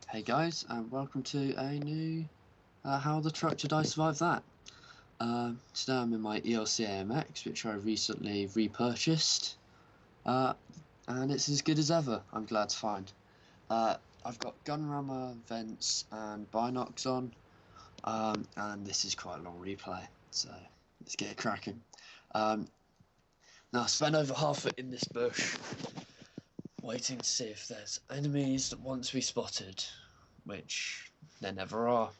Hey guys, and welcome to a new How the Truck Did I Survive That? Today I'm in my ELC AMX, which I recently repurchased, uh, and it's as good as ever, I'm glad to find. I've got gun rammer, vents, and binocs on, and this is quite a long replay, so let's get it cracking. Now I spent over half it in this bush, waiting to see if there's enemies that want to be spotted, which there never are.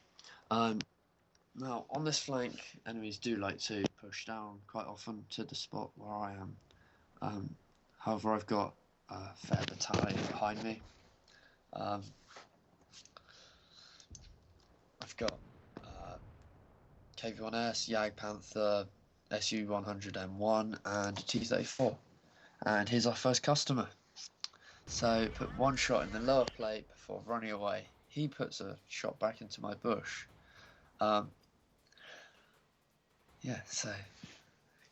Now, on this flank, enemies do like to push down quite often to the spot where I am. However, I've got a fair battalion behind me. I've got KV-1S, Jag Panther, SU-100M1, and T-34. And here's our first customer. So, put one shot in the lower plate before running away. He puts a shot back into my bush. Yeah, so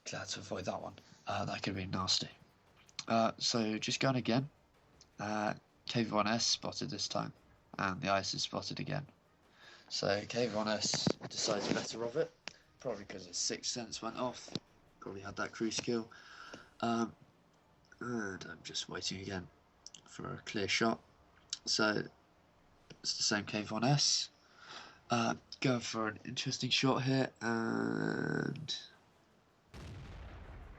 glad to avoid that one. That could have been nasty. So just going again. KV-1S spotted this time, and the ice is spotted again. So KV-1S decides better of it, probably because his sixth sense went off. Probably had that cruise kill. And I'm just waiting again for a clear shot. So it's the same KV-1S. Going for an interesting shot here, and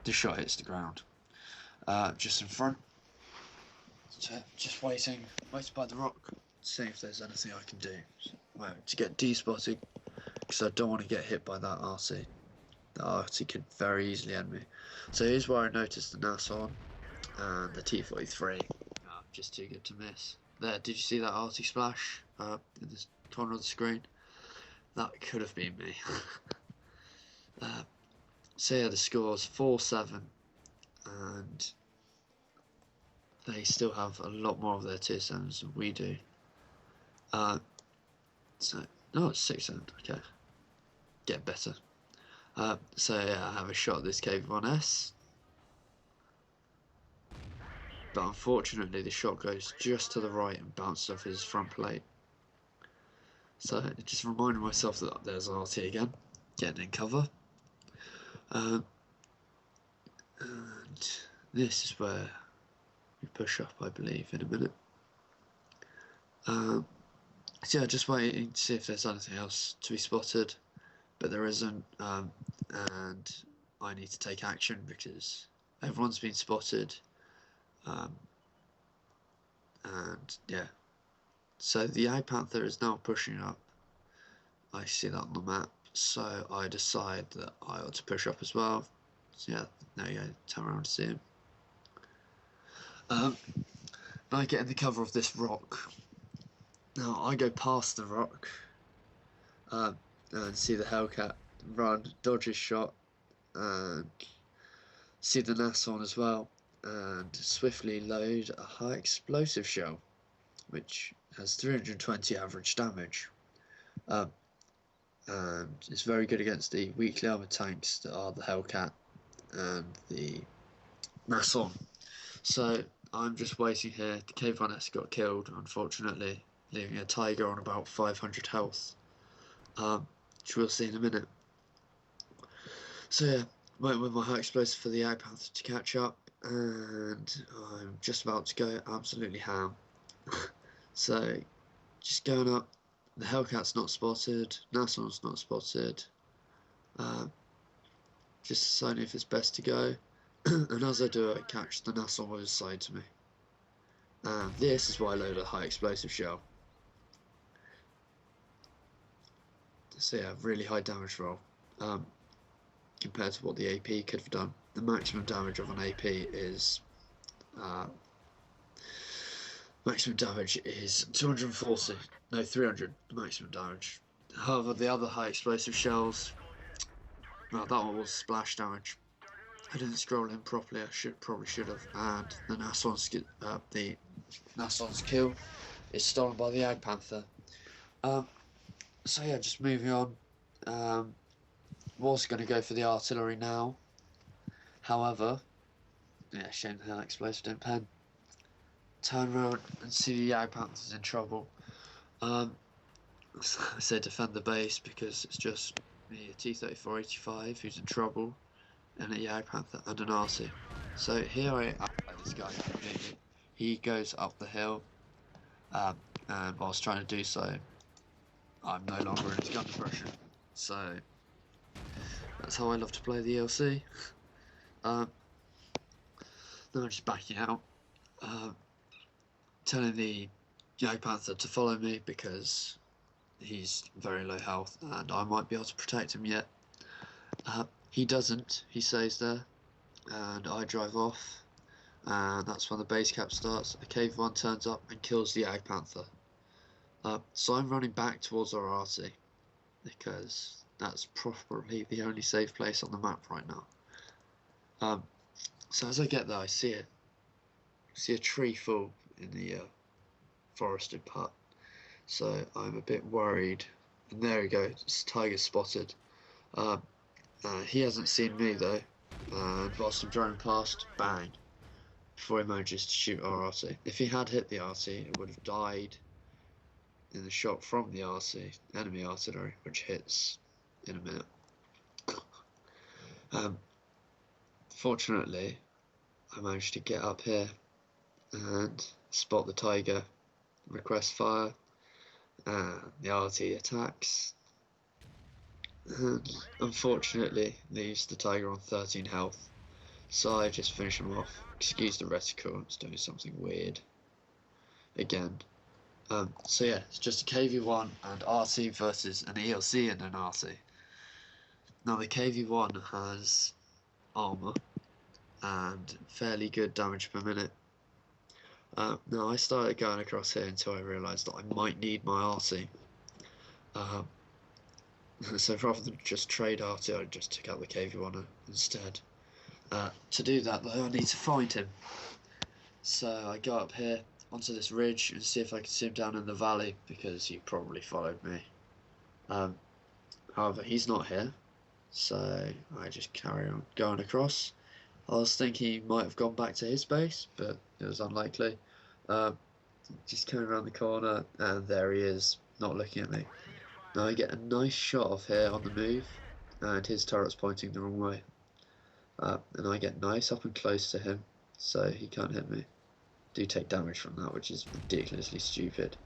the shot hits the ground. Just in front. So just waiting by the rock, seeing if there's anything I can do. To get D-spotting, because I don't want to get hit by that RC. The RC could very easily end me. So here's where I noticed the Nashorn and the T-43. Just too good to miss. There, did you see that RC splash in the corner of the screen? That could have been me. So yeah, the score's 4-7, and they still have a lot more of their tier 7s than we do. No, it's 6-7, okay. Get better. So yeah, I have a shot at this KV-1S. But unfortunately the shot goes just to the right and bounces off his front plate. So just reminding myself that there's an RT again, getting in cover. And this is where we push up, I believe, in a minute. So yeah, just waiting to see if there's anything else to be spotted, but there isn't, and I need to take action because everyone's been spotted, and yeah. So the Jag Panther is now pushing up. I see that on the map, so I decide that I ought to push up as well. So yeah, there you go, turn around to see him. I get in the cover of this rock. Now I go past the rock, and see the Hellcat run, dodge his shot, and see the Nashorn as well, and swiftly load a high explosive shell, which has 320 average damage. And it's very good against the weakly armoured tanks that are the Hellcat and the Nashorn. So I'm just waiting here. The KV-1S got killed, unfortunately, leaving a Tiger on about 500 health, which we'll see in a minute. So yeah, waiting with my high explosive for the Jag Panther to catch up, and I'm just about to go absolutely ham. So just going up. The Hellcat's not spotted, Nashorn's not spotted, just deciding if it's best to go, and as I do it, I catch the Nashorn with his side to me. And this is why I load a high explosive shell. So yeah, really high damage roll, compared to what the AP could have done. The maximum damage of an AP is... maximum damage is 240, no 300 maximum damage. However, the other high explosive shells, well, that one was splash damage. I didn't scroll in properly, probably should have, and the Nashorn's kill is stolen by the Jag Panther. So yeah, just moving on. Was going to go for the artillery now. However, yeah, shame the explosive didn't pen. Turn around and see the Jag Panther's in trouble. I say defend the base because it's just me, a T-34-85 who's in trouble, and a Jagdpanther and an RC. So here I am by this guy completely. He goes up the hill, and whilst trying to do so, I'm no longer in his gun depression. So that's how I love to play the ELC. Then I'm just backing out, telling the Jagdpanther to follow me because he's very low health and I might be able to protect him yet. He doesn't, he stays there, and I drive off, and that's when the base cap starts. A KV-1 turns up and kills the Jagdpanther. So I'm running back towards our RC because that's probably the only safe place on the map right now. So as I get there, I see a tree fall in the forested part. So I'm a bit worried. And there we go, tiger spotted. He hasn't seen me though. And whilst I'm driving past, bang! Before he manages to shoot our RC. If he had hit the RC, it would have died in the shot from the RC, enemy artillery, which hits in a minute. Fortunately, I managed to get up here and spot the tiger, request fire, and the RT attacks, and unfortunately leaves the tiger on 13 health. So I just finish him off. Excuse the reticle, it's doing something weird again. So yeah, it's just a KV-1 and RC versus an ELC and an RC. Now the KV-1 has armour and fairly good damage per minute. Now I started going across here until I realised that I might need my RC. So rather than just trade RT, I just took out the KV-1 instead. To do that though, I need to find him. So I go up here onto this ridge and see if I can see him down in the valley because he probably followed me. However, he's not here, so I just carry on going across. I was thinking he might have gone back to his base, but it was unlikely. Just coming around the corner, and there he is, not looking at me. Now I get a nice shot of here on the move, and his turret's pointing the wrong way. And I get nice up and close to him, so he can't hit me. Do take damage from that, which is ridiculously stupid.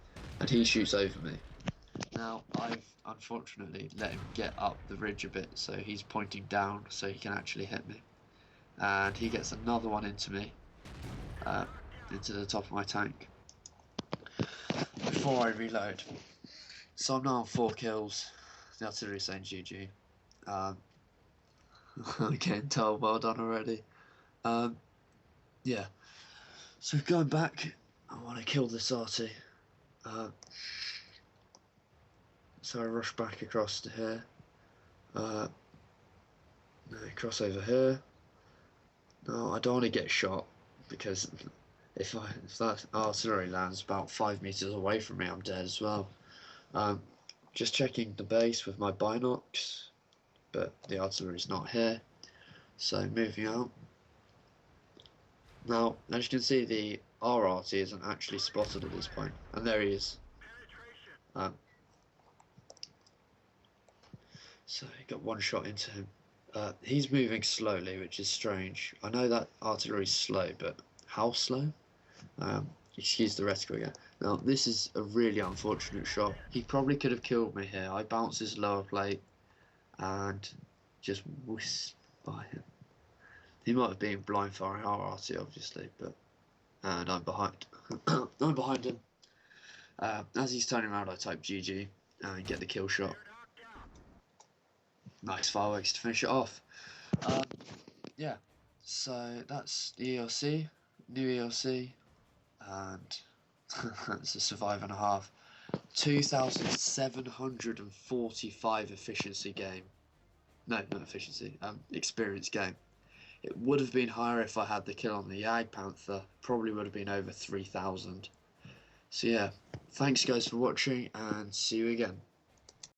And he shoots over me. Now, I've unfortunately let him get up the ridge a bit, so he's pointing down so he can actually hit me. And he gets another one into me, into the top of my tank, before I reload. So I'm now on 4 kills. The artillery saying GG. I can tell, well done already. Yeah. So going back, I want to kill this RT. So I rush back across to here. Cross over here. No, I don't want to get shot because if that artillery lands about 5 meters away from me, I'm dead as well. Just checking the base with my binocs, but the artillery's not here. So moving out. Now, as you can see, the RRT isn't actually spotted at this point, and there he is. So he got one shot into him. He's moving slowly, which is strange. I know that artillery's slow, but how slow? Excuse the reticle again. Now, this is a really unfortunate shot. He probably could have killed me here. I bounce his lower plate and just whisk by him. He might have been blind firing our RT, obviously, but and I'm behind. I'm behind him. As he's turning around, I type GG and get the kill shot. Nice fireworks to finish it off. Yeah, so that's the ELC, new ELC, and that's a survive and a half. 2,745 efficiency game. No, not efficiency. Experience game. It would have been higher if I had the kill on the Jagdpanther. Probably would have been over 3,000. So yeah, thanks guys for watching, and see you again.